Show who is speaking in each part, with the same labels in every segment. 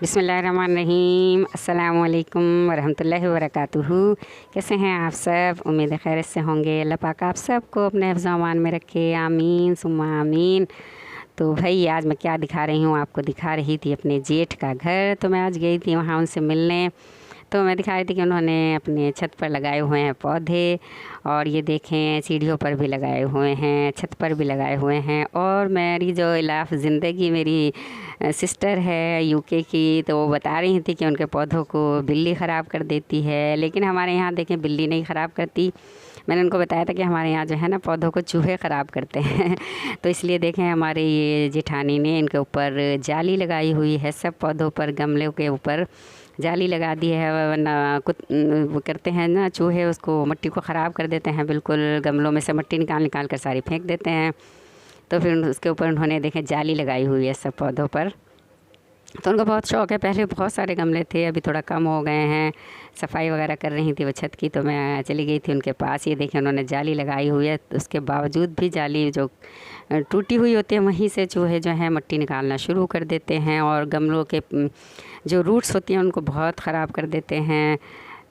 Speaker 1: बिस्मिल्लाहिर्रहमानिर्रहीम। अस्सलामुअलैकुम वरहमतुल्लाहि वबरकातुहू। कैसे हैं आप सब? उम्मीद है खैरियत से होंगे। अल्लाह पाक आप सबको अपने हिफ्ज़ व अमान में रखे, आमीन सुम्मा आमीन। तो भाई आज मैं क्या दिखा रही हूँ आपको, दिखा रही थी अपने जेठ का घर। तो मैं आज गई थी वहाँ उनसे मिलने। तो मैं दिखा रही थी कि उन्होंने अपने छत पर लगाए हुए हैं पौधे, और ये देखें सीढ़ियों पर भी लगाए हुए हैं, छत पर भी लगाए हुए हैं। और मेरी जो इलाफ ज़िंदगी मेरी सिस्टर है यूके की, तो वो बता रही थी कि उनके पौधों को बिल्ली ख़राब कर देती है। लेकिन हमारे यहाँ देखें बिल्ली नहीं ख़राब करती। मैंने उनको बताया था कि हमारे यहाँ जो है ना पौधों को चूहे ख़राब करते हैं। तो इसलिए देखें हमारे ये जेठानी ने इनके ऊपर जाली लगाई हुई है, सब पौधों पर गमले के ऊपर जाली लगा दी है, वरना वो करते हैं ना चूहे, उसको मिट्टी को ख़राब कर देते हैं। बिल्कुल गमलों में से मिट्टी निकाल निकाल कर सारी फेंक देते हैं। तो फिर उसके ऊपर उन्होंने देखें जाली लगाई हुई है सब पौधों पर। तो उनको बहुत शौक़ है। पहले बहुत सारे गमले थे, अभी थोड़ा कम हो गए हैं। सफाई वगैरह कर रही थी वो छत की, तो मैं चली गई थी उनके पास। ये देखें उन्होंने जाली लगाई हुई है, तो उसके बावजूद भी जाली जो टूटी हुई होती है वहीं से चूहे जो हैं मिट्टी निकालना शुरू कर देते हैं, और गमलों के जो रूट्स होती हैं उनको बहुत ख़राब कर देते हैं।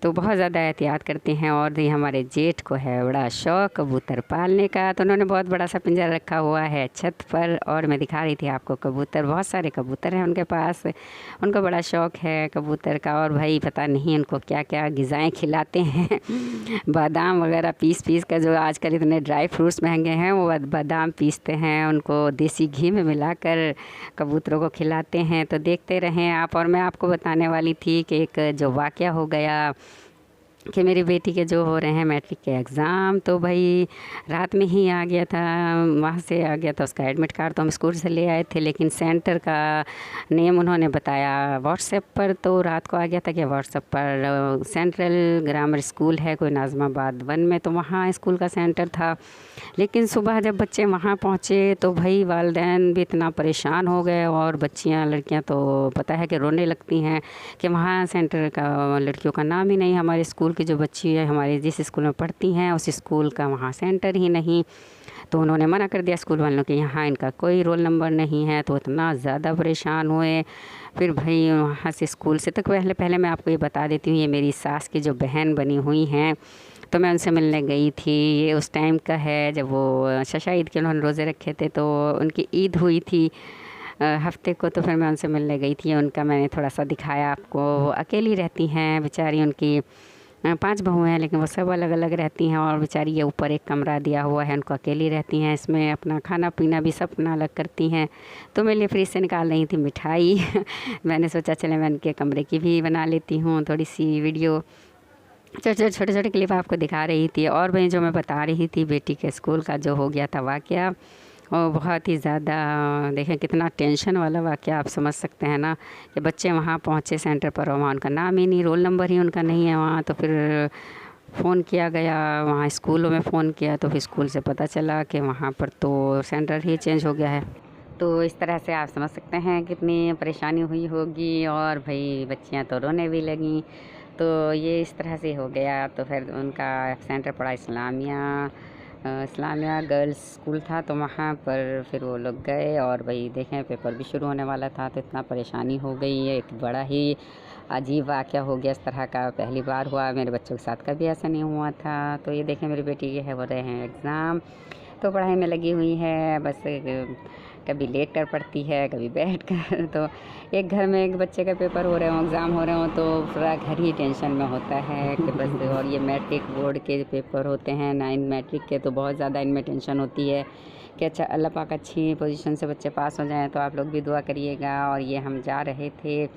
Speaker 1: तो बहुत ज़्यादा एहतियात करते हैं। और ये हमारे जेठ को है बड़ा शौक़ कबूतर पालने का, तो उन्होंने बहुत बड़ा सा पिंजरा रखा हुआ है छत पर। और मैं दिखा रही थी आपको कबूतर, बहुत सारे कबूतर हैं उनके पास। उनको बड़ा शौक़ है कबूतर का। और भाई पता नहीं उनको क्या क्या ग़िज़ाएँ खिलाते हैं। बादाम वगैरह पीस पीस कर, जो आजकल इतने ड्राई फ्रूट्स महंगे हैं, वो बादाम पीसते हैं, उनको देसी घी में मिलाकर कबूतरों को खिलाते हैं। तो देखते रहें आप। और मैं आपको बताने वाली थी कि एक जो वाक़या हो गया कि मेरी बेटी के जो हो रहे हैं मैट्रिक के एग्ज़ाम, तो भाई रात में ही आ गया था, वहाँ से आ गया था उसका एडमिट कार्ड। तो हम स्कूल से ले आए थे, लेकिन सेंटर का नेम उन्होंने बताया व्हाट्सएप पर। तो रात को आ गया था कि व्हाट्सएप पर सेंट्रल ग्रामर स्कूल है कोई नाज़माबाद 1 में, तो वहाँ स्कूल का सेंटर था। लेकिन सुबह जब बच्चे वहाँ पहुँचे तो भाई वालिदैन भी इतना परेशान हो गए, और बच्चियाँ लड़कियाँ तो पता है कि रोने लगती हैं कि वहाँ सेंटर का लड़कियों का नाम ही नहीं। हमारे स्कूल की जो बच्ची है हमारे जिस स्कूल में पढ़ती हैं उस स्कूल का वहाँ सेंटर ही नहीं। तो उन्होंने मना कर दिया स्कूल वालों के, यहाँ इनका कोई रोल नंबर नहीं है। तो इतना ज़्यादा परेशान हुए। फिर भाई वहाँ से स्कूल से तक पहले मैं आपको ये बता देती हूँ, ये मेरी सास की जो बहन बनी हुई हैं, तो मैं उनसे मिलने गई थी। ये उस टाइम का है जब वो शशा ईद के उन्होंने रोज़े रखे थे, तो उनकी ईद हुई थी हफ्ते को। तो फिर मैं उनसे मिलने गई थी। उनका मैंने थोड़ा सा दिखाया आपको। अकेली रहती हैं बेचारी, उनकी 5 बहुएँ हैं, लेकिन वो सब अलग अलग रहती हैं। और बेचारी ये ऊपर एक कमरा दिया हुआ है, उनको अकेली रहती हैं इसमें, अपना खाना पीना भी सब अपना अलग करती हैं। तो मेरे लिए फ्रिज से निकाल रही थी मिठाई। मैंने सोचा चले मैं उनके कमरे की भी बना लेती हूँ थोड़ी सी वीडियो, छोटे छोटे क्लिप आपको दिखा रही थी। और भाई जो मैं बता रही थी बेटी के स्कूल का जो हो गया था वाक़या, और बहुत ही ज़्यादा देखें कितना टेंशन वाला वाक़या, आप समझ सकते हैं ना कि बच्चे वहाँ पहुँचे सेंटर पर और वहाँ उनका नाम ही नहीं, रोल नंबर ही उनका नहीं है वहाँ। तो फिर फ़ोन किया गया वहाँ स्कूलों में फ़ोन किया, तो फिर स्कूल से पता चला कि वहाँ पर तो सेंटर ही चेंज हो गया है। तो इस तरह से आप समझ सकते हैं कितनी परेशानी हुई होगी। और भाई बच्चियाँ तो रोने भी लगीं। तो ये इस तरह से हो गया। तो फिर उनका सेंटर पड़ा इस्लामिया गर्ल्स स्कूल था, तो वहाँ पर फिर वो लोग गए। और भाई देखें पेपर भी शुरू होने वाला था, तो इतना परेशानी हो गई। ये एक बड़ा ही अजीब वाक़या हो गया, इस तरह का पहली बार हुआ। मेरे बच्चों के साथ कभी ऐसा नहीं हुआ था। तो ये देखें मेरी बेटी के है हो रहे हैं एग्ज़ाम, तो पढ़ाई में लगी हुई है। बस कभी लेट कर पढ़ती है, कभी बैठ कर। तो एक घर में एक बच्चे का पेपर हो रहे हों, एग्ज़ाम हो रहे हों, तो पूरा घर ही टेंशन में होता है कि बस। और ये मैट्रिक बोर्ड के पेपर होते हैं 9 मैट्रिक के, तो बहुत ज़्यादा इनमें टेंशन होती है कि अच्छा अल्लाह पाक अच्छी पोजीशन से बच्चे पास हो जाएं। तो आप लोग भी दुआ करिएगा। और ये हम जा रहे थे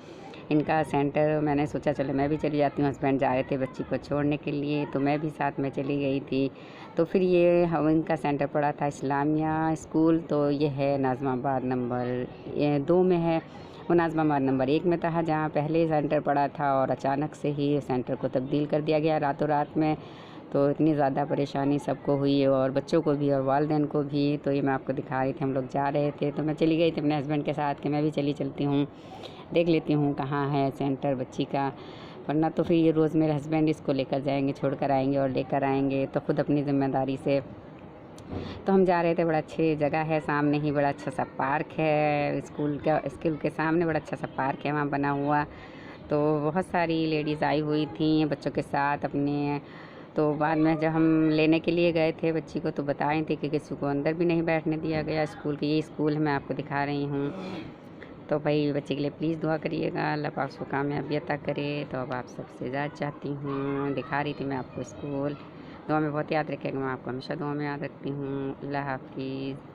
Speaker 1: इनका सेंटर, मैंने सोचा चलो मैं भी चली जाती हूँ। हस्बैंड जा रहे थे बच्ची को छोड़ने के लिए, तो मैं भी साथ में चली गई थी। तो फिर ये हम इनका सेंटर पड़ा था इस्लामिया स्कूल, तो ये है नाज़माबाद नंबर 2 में है। वो नाज़माबाद नंबर 1 में था जहाँ पहले सेंटर पड़ा था, और अचानक से ही सेंटर को तब्दील कर दिया गया रातों रात में। तो इतनी ज़्यादा परेशानी सबको हुई, और बच्चों को भी और वालिदैन को भी। तो ये मैं आपको दिखा रही थी, हम लोग जा रहे थे, तो मैं चली गई थी अपने हस्बैंड के साथ कि मैं भी चलती हूँ, देख लेती हूँ कहाँ है सेंटर बच्ची का। वरना तो फिर ये रोज़ मेरे हस्बैंड इसको लेकर जाएंगे, छोड़ कर आएंगे और लेकर आएंगे। तो ख़ुद अपनी ज़िम्मेदारी से तो हम जा रहे थे, बड़ा अच्छी जगह है, सामने ही बड़ा अच्छा सा पार्क है, स्कूल के सामने बड़ा अच्छा सा पार्क है वहाँ बना हुआ। तो बहुत सारी लेडीज़ आई हुई थी बच्चों के साथ अपने। तो बाद में जब हम लेने के लिए गए थे बच्ची को, तो बताए थे कि किसी को अंदर भी नहीं बैठने दिया गया स्कूल के। ये स्कूल है, मैं आपको दिखा रही हूँ। तो भाई बच्चे के लिए प्लीज़ दुआ करिएगा, अल्लाह पाक उसको कामयाबी अता करे। तो अब आप सबसे इजाज़त चाहती हूँ, दिखा रही थी मैं आपको स्कूल। दुआ में बहुत याद रखिएगा, मैं आपको हमेशा दुआ में याद रखती हूँ। अल्लाह हाफिज़।